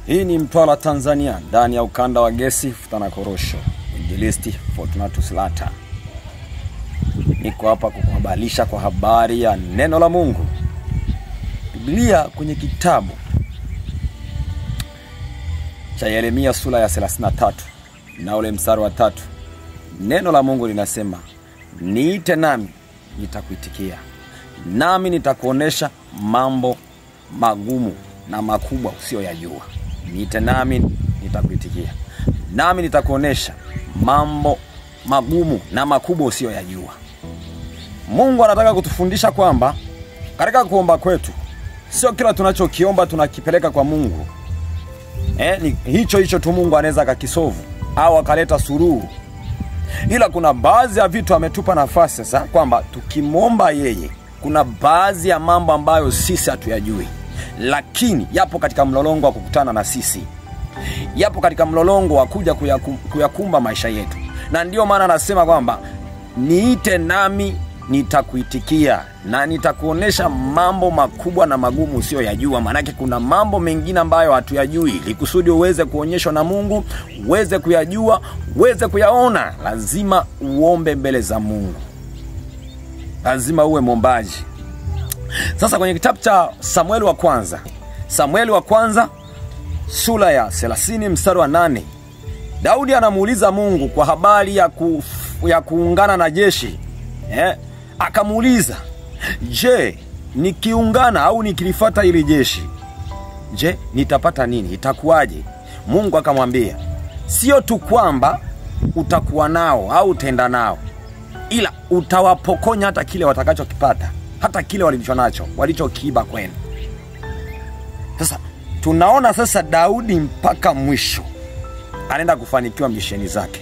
Hii ni Mtwara Tanzania, ndani ya ukanda wa Gesi, Futana Korosho, Injilisti Fortunatus Lata. Niko hapa kukuhabarisha kwa habari ya neno la Mungu. Biblia kwenye kitabu cha Yeremia sura ya 33 na ule mstari wa 3. Neno la Mungu linasema, niite nami nitakuitikia, nami nitakuonesha mambo magumu na makubwa usiyoyajua. Niite nami nitakuitikia, nami nitakuonesha mambo magumu na makubwa usiyoyajua. Mungu anataka kutufundisha kwamba katika kuomba kwetu sio kila tunachokiomba tunakipeleka kwa Mungu. Ni hicho tu Mungu anaweza akakisovu au akaleta suluhu. Ila kuna baadhi ya vitu ametupa nafasi sasa kwamba tukimwomba yeye, kuna baadhi ya mambo ambayo sisi hatuyajui, lakini yapo katika mlolongo wa kukutana na sisi, yapo katika mlolongo wa kuja kuyakumba maisha yetu. Na ndio maana anasema kwamba niite nami nitakuitikia na nitakuonesha mambo makubwa na magumu usiyoyajua. Maana yake kuna mambo mengine ambayo hatuyajui. Likusudi uweze kuonyeshwa na Mungu, uweze kuyajua, uweze kuyaona, lazima uombe mbele za Mungu. Lazima uwe mwombaji. Sasa kwenye kitabu cha Samueli wa kwanza sura ya 30 mstari wa 8, Daudi anamuuliza Mungu kwa habari ya kuungana na jeshi. Akamuuliza, je, nikiungana au nikilifuata ili jeshi, je, nitapata nini? Itakuwaje? Mungu akamwambia, sio tu kwamba utakuwa nao au utenda nao, ila utawapokonya hata kile watakachokipata, hata kile walichonacho, walichokiiba kwenu. Sasa tunaona sasa Daudi mpaka mwisho anaenda kufanikiwa misheni zake.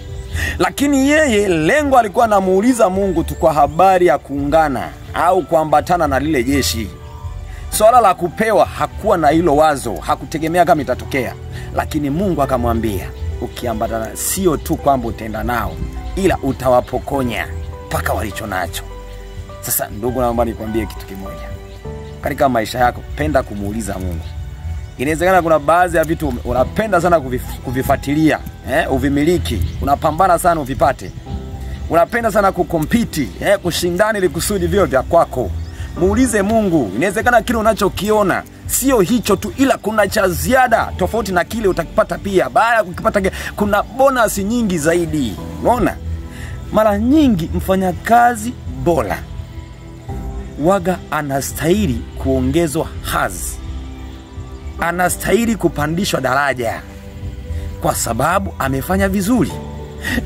Lakini yeye lengo alikuwa anamuuliza Mungu tu kwa habari ya kuungana au kuambatana na lile jeshi. Swala la kupewa hakuwa na hilo wazo, hakutegemea kama itatokea. Lakini Mungu akamwambia, ukiambatana sio tu kwamba utenda nao, ila utawapokonya mpaka walicho nacho. Sasa ndugu, naomba nikwambie kitu kimoja. Katika maisha yako penda kumuuliza Mungu. Inawezekana kuna baadhi ya vitu unapenda sana kuvifuatilia, uvimiliki, unapambana sana uvipate. Unapenda sana kukompiti, kushindana ili kusudi vio vya kwako. Muulize Mungu. Inawezekana kile unachokiona sio hicho tu, ila kuna cha ziada tofauti na kile utakipata pia. Baada ya kukipata kuna bonus nyingi zaidi. Unaona? Mara nyingi mfanyakazi bora waga anastahili kuongezwa hadhi, anastahili kupandishwa daraja kwa sababu amefanya vizuri.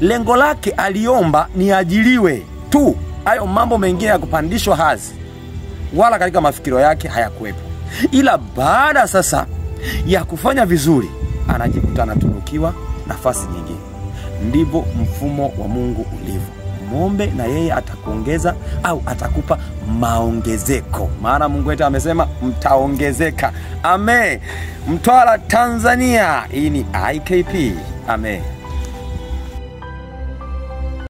Lengo lake aliomba ni ajiliwe tu. Hayo mambo mengine ya kupandishwa hadhi wala katika mafikiro yake hayakuwepo. Ila baada sasa ya kufanya vizuri anajikuta anatunukiwa nafasi nyingine. Ndivyo mfumo wa Mungu ulivyo. Muombe na yeye atakuongeza au atakupa maongezeko. Maana Mungu wetu amesema mtaongezeka. Amen. Mtwara Tanzania, hii ni IKP. Amen.